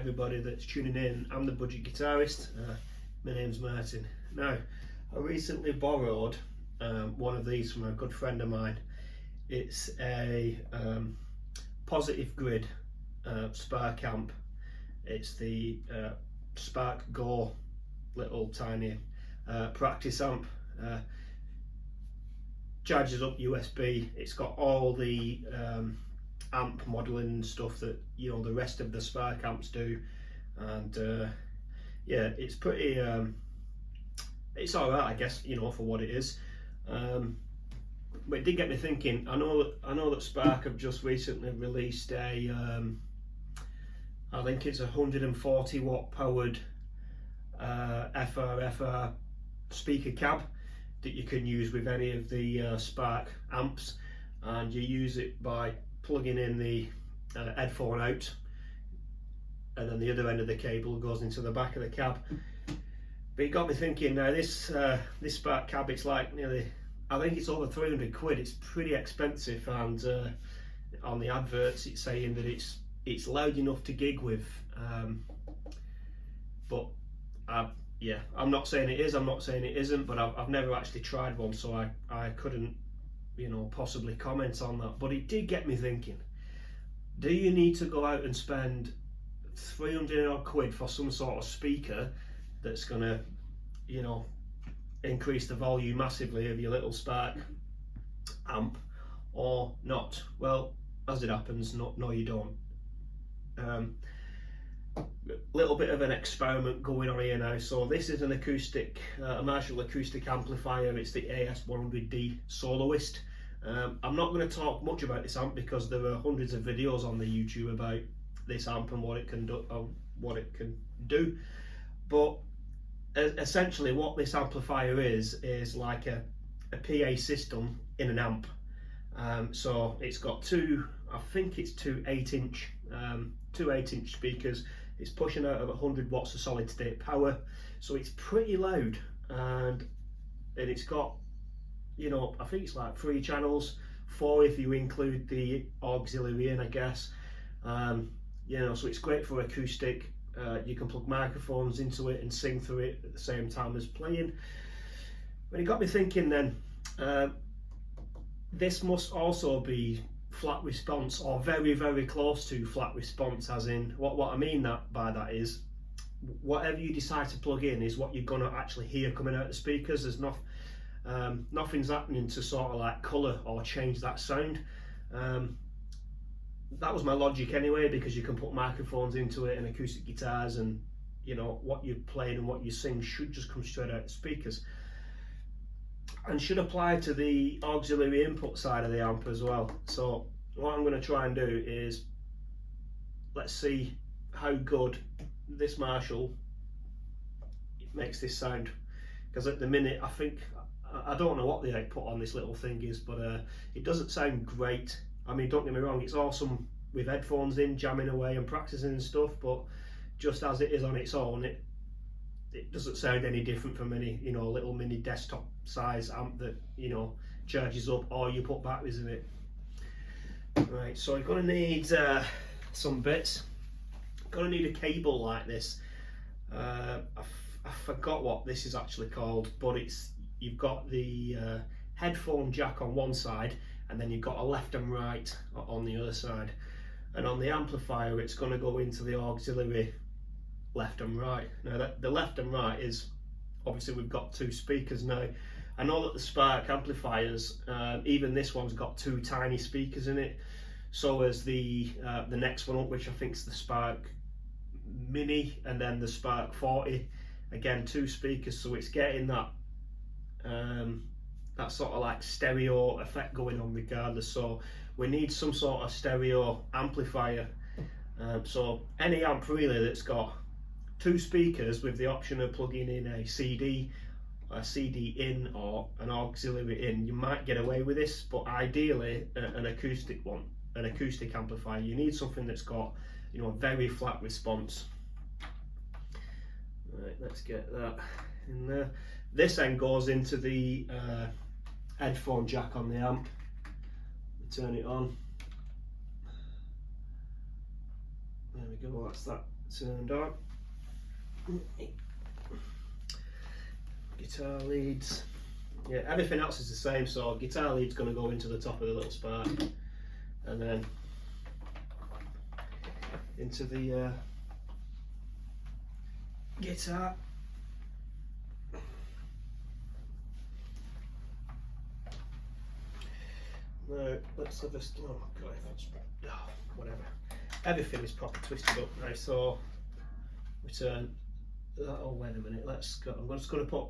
everybody that's tuning in. I'm the Budget Guitarist. My name's Martin. Now, I recently borrowed one of these from a good friend of mine. It's a Positive Grid Spark amp. It's the Spark Go little tiny practice amp. Charges up USB. It's got all the amp modelling stuff that the rest of the Spark amps do, and yeah, it's pretty it's alright, I guess, for what it is. But it did get me thinking. I know that Spark have just recently released a I think it's a 140 watt powered FR speaker cab that you can use with any of the Spark amps, and you use it by plugging in the headphone out, and then the other end of the cable goes into the back of the cab. But it got me thinking. Now this Spark cab, it's like nearly, I think it's over 300 quid. It's pretty expensive, and on the adverts it's saying that it's loud enough to gig with, but yeah, I'm not saying it is, I'm not saying it isn't, but I've never actually tried one, so I couldn't possibly comment on that. But it did get me thinking, do you need to go out and spend 300 odd quid for some sort of speaker that's gonna increase the volume massively of your little Spark amp, or not? Well, as it happens, no you don't. Little bit of an experiment going on here now. So this is an acoustic, a Marshall acoustic amplifier. It's the AS100D Soloist. I'm not going to talk much about this amp because there are hundreds of videos on the YouTube about this amp and what it can do. But essentially, what this amplifier is like a PA system in an amp. So it's got two 8-inch speakers. It's pushing out of 100 watts of solid state power, so it's pretty loud, and it's got I think it's like 3 channels, 4 if you include the auxiliary in, I guess. So it's great for acoustic. You can plug microphones into it and sing through it at the same time as playing. But it got me thinking then, this must also be flat response, or very, very close to flat response, as in what I mean by that is whatever you decide to plug in is what you're going to actually hear coming out of the speakers. There's nothing's happening to sort of like colour or change that sound. That was my logic anyway, because you can put microphones into it and acoustic guitars, and what you're playing and what you sing should just come straight out of the speakers, and should apply to the auxiliary input side of the amp as well. So what I'm going to try and do is, let's see how good this Marshall makes this sound, because at the minute I don't know what the output on this little thing is, but it doesn't sound great. I mean, don't get me wrong, it's awesome with headphones in, jamming away and practicing and stuff, but just as it is on its own, it doesn't sound any different from any little mini desktop size amp that charges up, or you put batteries in it. Right, so you're going to need some bits. You're going to need a cable like this. I forgot what this is actually called, but you've got the headphone jack on one side, and then you've got a left and right on the other side, and on the amplifier it's going to go into the auxiliary left and right. Now the left and right is, obviously we've got 2 speakers now. I know that the Spark amplifiers, even this one's got 2 tiny speakers in it, so as the next one up, which I think is the Spark Mini, and then the Spark 40, again 2 speakers, so it's getting that that sort of like stereo effect going on regardless. So we need some sort of stereo amplifier. So any amp really that's got 2 speakers with the option of plugging in a CD in or an auxiliary in, you might get away with this, but ideally an acoustic amplifier, you need something that's got a very flat response. Right, let's get that in there. This then goes into the headphone jack on the amp. Turn it on. There we go, that's that turned on. Guitar leads. Yeah, everything else is the same, so guitar lead's going to go into the top of the little spark, and then into the guitar. Now let's have this. Oh god, whatever. Everything is proper twisted up now, so we turn. Oh wait a minute. Let's go. I'm just going to put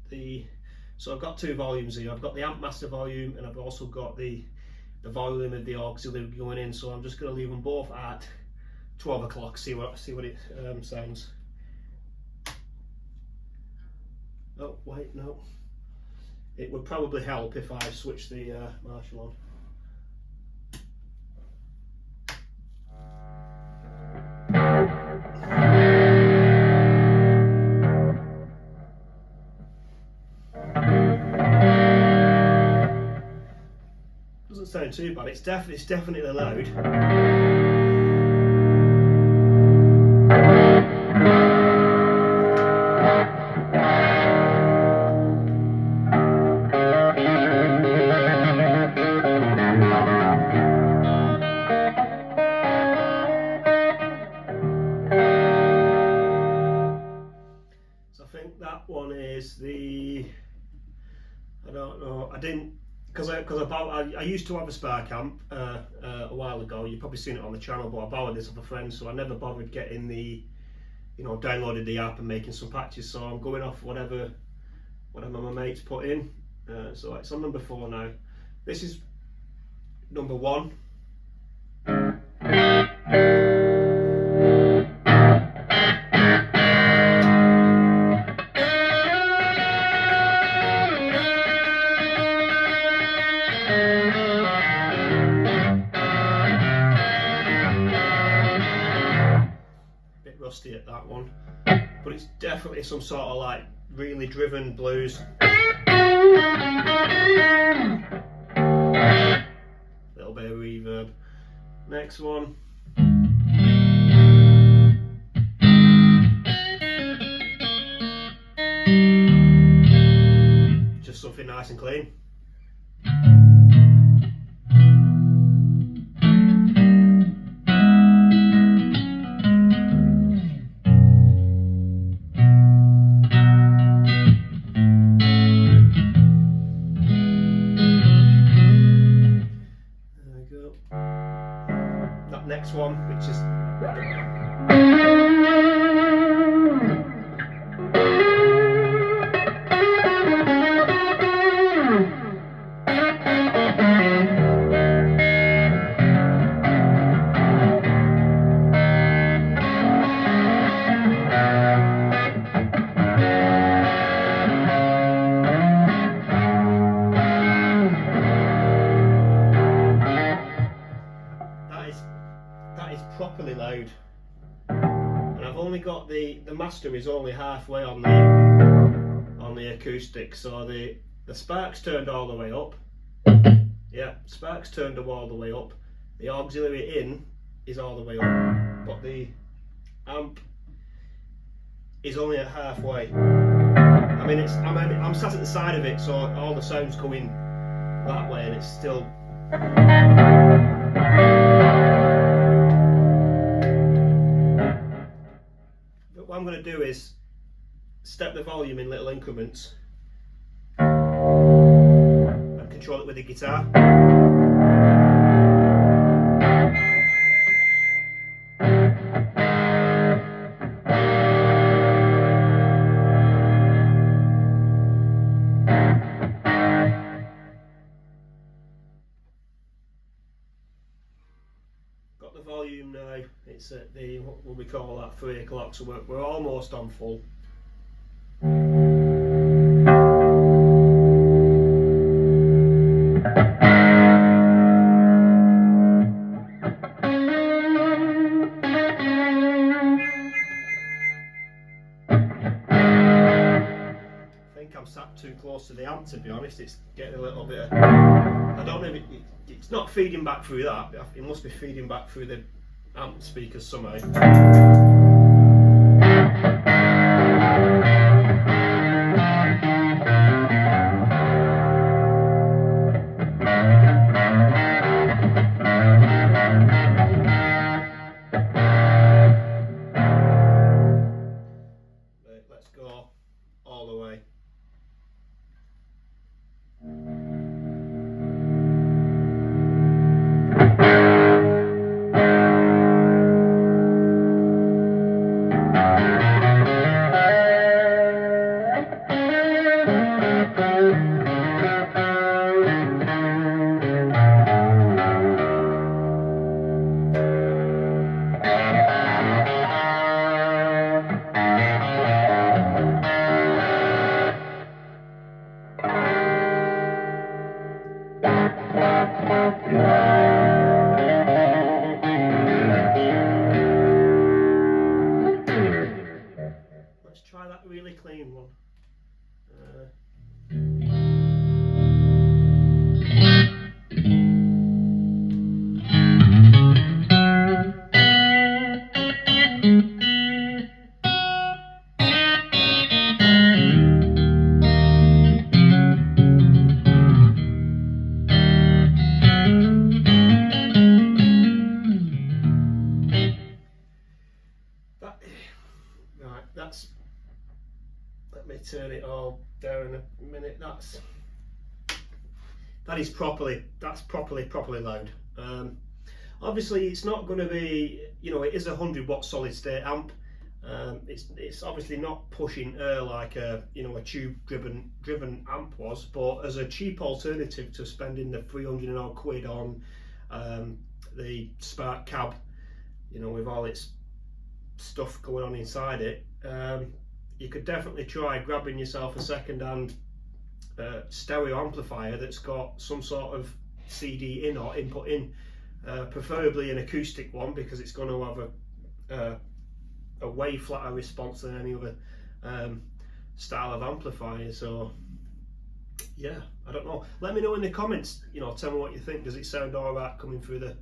the. So I've got two volumes here. I've got the amp master volume, and I've also got the volume of the auxiliary going in. So I'm just going to leave them both at 12 o'clock. See what it sounds. Oh wait, no. It would probably help if I switch the Marshall on. Doesn't sound too bad. It's definitely loud. I don't know. I didn't because I used to have a Spark amp a while ago. You've probably seen it on the channel, but I borrowed this off a friend, so I never bothered getting the, downloaded the app and making some patches. So I'm going off whatever my mates put in. So it's on number 4 now. This is number 1. Rusty at that one, but it's definitely some sort of like really driven blues. Little bit of reverb. Next one. Just something nice and clean. Next one, which is properly loud, and I've only got the master is only halfway on the acoustic, so the Spark's turned all the way up. Yeah, Spark's turned all the way up. The auxiliary in is all the way up, but the amp is only at halfway. I mean, I'm sat at the side of it, so all the sound's coming that way, and it's still. What I'm going to do is step the volume in little increments and control it with the guitar. Got the volume now. It's at the, what will we call that, 3 o'clock, so we're almost on full. I think I'm sat too close to the amp, to be honest. It's getting a little bit of, I don't know if it's not feeding back through that, it must be feeding back through the amp speakers somehow. all the way. Let's try that really clean one. Right, that's, let me turn it all down a minute. That's properly loud. Obviously it's not going to be, you know, it is a 100 watt solid state amp. It's obviously not pushing air like a, you know, a tube driven amp was, but as a cheap alternative to spending the 300 and odd quid on the Spark cab, you know, with all its stuff going on inside it, you could definitely try grabbing yourself a second-hand stereo amplifier that's got some sort of CD in or input in, preferably an acoustic one, because it's going to have a way flatter response than any other style of amplifier. So yeah, I don't know, let me know in the comments, you know, tell me what you think. Does it sound alright coming through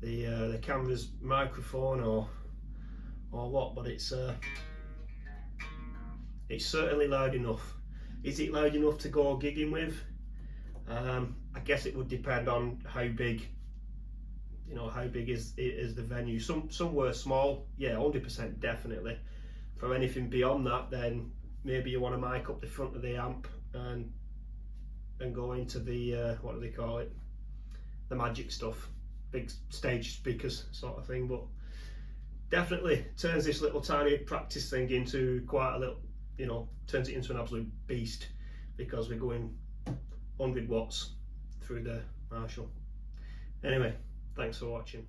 the camera's microphone or what? But it's certainly loud enough. Is it loud enough to go gigging with? I guess it would depend on how big, you know, how big is the venue. Some were small, yeah, 100% definitely. For anything beyond that, then maybe you want to mic up the front of the amp and go into the what do they call it, the magic stuff, big stage speakers sort of thing. But definitely turns this little tiny practice thing into quite a little, you know, turns it into an absolute beast, because we're going 100 watts through the Marshall. Anyway, thanks for watching.